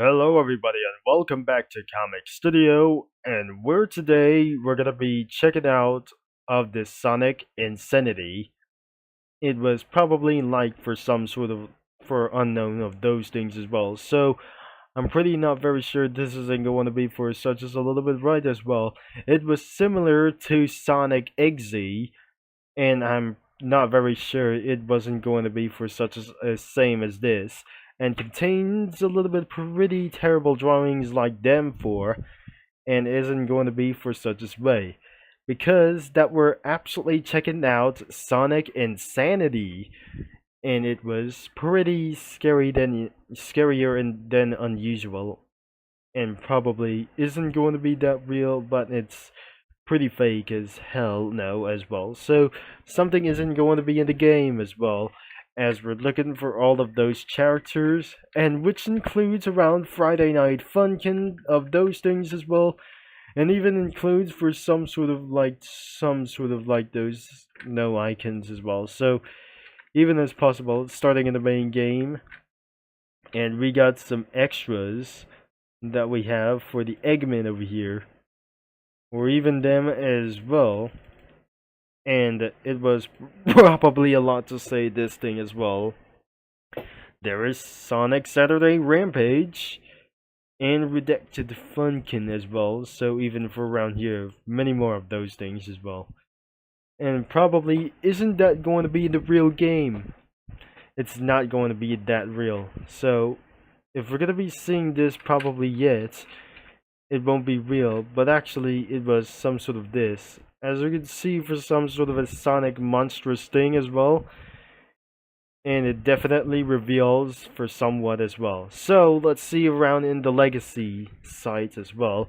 Hello everybody and welcome back to Comic Studio, and we're gonna be checking out of this Sonic Insanity. It was probably like for some sort of for unknown of those things as well. So I'm pretty not very sure this isn't going to be for such as a little bit right as well. It was similar to Sonic XZ, and I'm not very sure it wasn't going to be for such as same as this, and contains a little bit pretty terrible drawings like them for, and isn't going to be for such as way, because that we're absolutely checking out Sonic Insanity, and it was pretty scarier than unusual, and probably isn't going to be that real, but it's pretty fake as hell now as well. So something isn't going to be in the game as well, as we're looking for all of those characters, and which includes around Friday Night Funkin' of those things as well, and even includes for some sort of like those no icons as well. So even as possible, starting in the main game, and we got some extras that we have for the Eggman over here, or even them as well. And it was probably a lot to say this thing as well. There is Sonic Saturday Rampage and Redacted Funkin as well. So even for around here, many more of those things as well. And probably isn't that going to be the real game? It's not going to be that real. So if we're gonna be seeing this probably yet, it won't be real, but actually it was some sort of this. As you can see, for some sort of a Sonic monstrous thing as well, and it definitely reveals for somewhat as well. So let's see around in the legacy sites as well.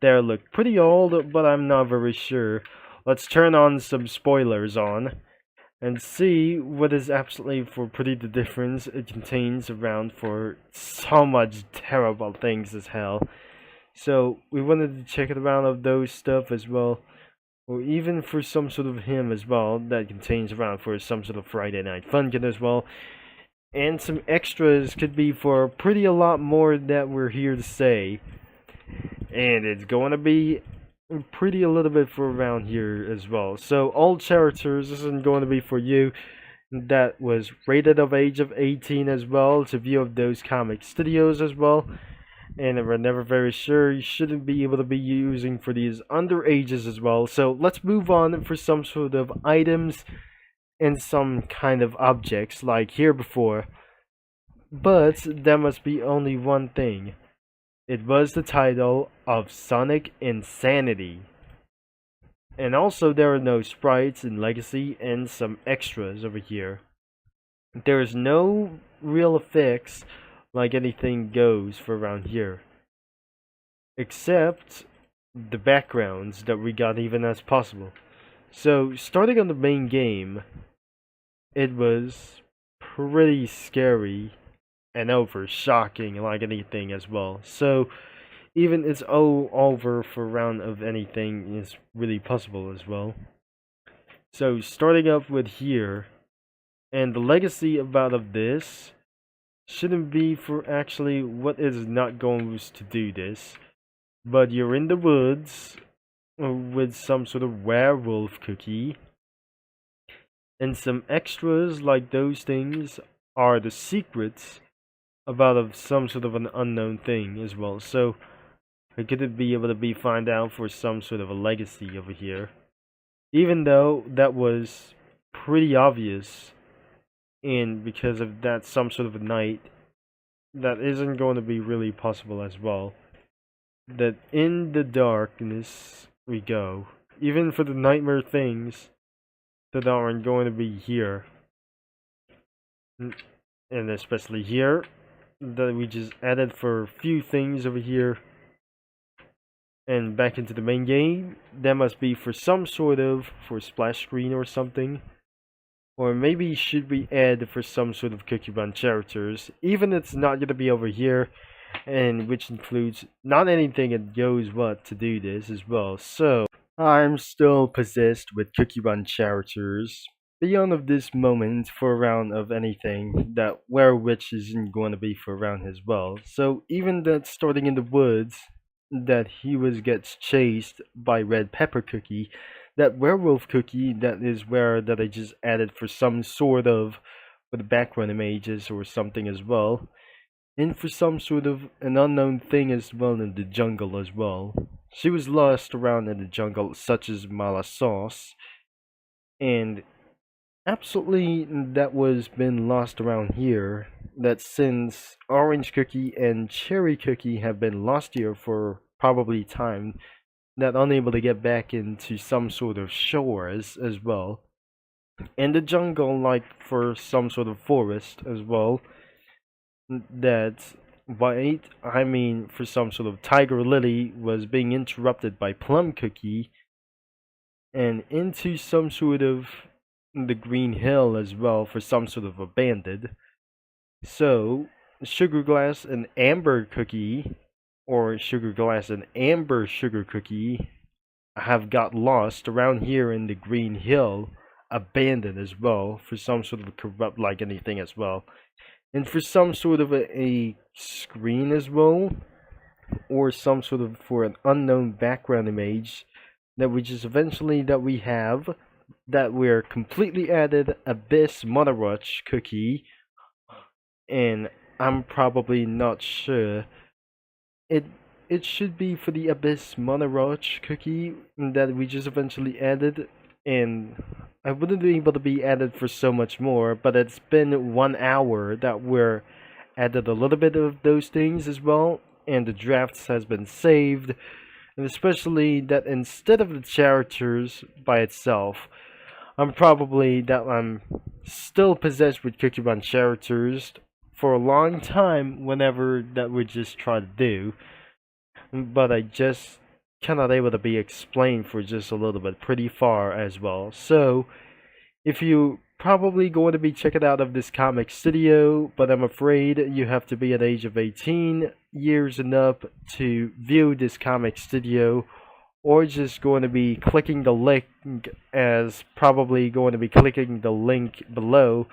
They look pretty old, but I'm not very sure. Let's turn on some spoilers on and see what is absolutely for pretty the difference it contains around for so much terrible things as hell. So we wanted to check it around of those stuff as well, or even for some sort of hymn as well that contains around for some sort of Friday Night Funkin' as well. And some extras could be for pretty a lot more that we're here to say. And it's going to be pretty a little bit for around here as well. So all characters, this isn't going to be for you that was rated of age of 18 as well, to view of those comic studios as well. And we're never very sure, you shouldn't be able to be using for these underages as well. So let's move on for some sort of items and some kind of objects like here before. But there must be only one thing. It was the title of Sonic Insanity. And also there are no sprites in Legacy and some extras over here. There is no real effects like anything goes for around here, except the backgrounds that we got even as possible. So starting on the main game, it was pretty scary and over shocking like anything as well. So even it's all over for round of anything is really possible as well. So starting up with here, and the legacy about of this shouldn't be for actually what is not going to do this, but you're in the woods with some sort of werewolf cookie, and some extras like those things are the secrets about of some sort of an unknown thing as well. So I could be able to be find out for some sort of a legacy over here, even though that was pretty obvious, and because of that some sort of a night that isn't going to be really possible as well, that in the darkness we go, even for the nightmare things that aren't going to be here, and especially here that we just added for a few things over here. And back into the main game, that must be for some sort of for splash screen or something. Or maybe should we add for some sort of cookie run characters, even it's not gonna be over here, and which includes not anything that goes what to do this as well. So I'm still possessed with cookie run characters, beyond of this moment for a round of anything, that where witch isn't going to be for a round as well. So even that starting in the woods, that he was gets chased by red pepper cookie, that werewolf cookie, that is where that I just added for some sort of for the background images or something as well, and for some sort of an unknown thing as well in the jungle as well. She was lost around in the jungle, such as mala sauce, and absolutely that was been lost around here. That since orange cookie and cherry cookie have been lost here for probably time, not unable to get back into some sort of shores as well. And the jungle, like for some sort of forest as well, that white, I mean for some sort of tiger lily was being interrupted by plum cookie, and into some sort of the green hill as well for some sort of abandoned. So sugar glass and amber cookie, or sugar glass and amber sugar cookie, have got lost around here in the green hill, abandoned as well for some sort of corrupt like anything as well, and for some sort of a screen as well, or some sort of for an unknown background image that we just eventually that we have, that we're completely added abyss monoruch cookie, and I'm probably not sure it it should be for the abyss monoruch cookie that we just eventually added, and I wouldn't be able to be added for so much more, but it's been 1 hour that we're added a little bit of those things as well, and the drafts has been saved, and especially that instead of the characters by itself, I'm still possessed with Cookie Run characters for a long time whenever that we just try to do, but I just cannot able to be explained for just a little bit pretty far as well. So if you probably going to be checking out of this comic studio, but I'm afraid you have to be at the age of 18 years and up to view this comic studio, or just going to be clicking the link, as probably going to be clicking the link below,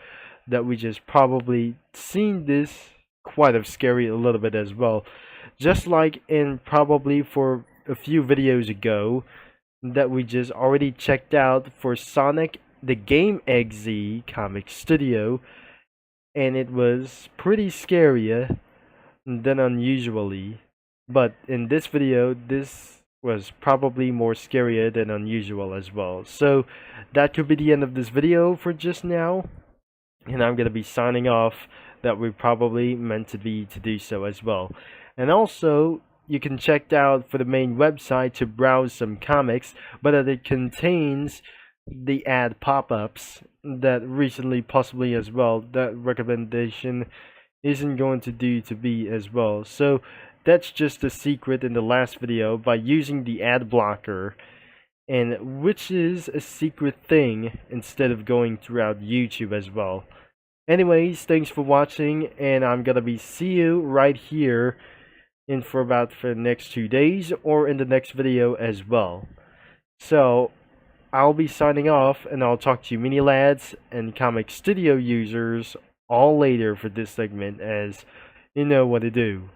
that we just probably seen this quite of scary a little bit as well, just like in probably for a few videos ago that we just already checked out for Sonic the Game XZ comic studio, and it was pretty scarier than unusually. But in this video, this was probably more scarier than unusual as well. So that could be the end of this video for just now, and I'm gonna be signing off. That we probably meant to be to do so as well. And also, you can check out for the main website to browse some comics, but that it contains the ad pop-ups that recently possibly as well that recommendation isn't going to do to be as well. So that's just a secret in the last video by using the ad blocker, and which is a secret thing instead of going throughout YouTube as well. Anyways, thanks for watching, and I'm gonna be see you right here in for the next 2 days or in the next video as well. So I'll be signing off, and I'll talk to you mini lads and comic studio users all later for this segment, as you know what to do.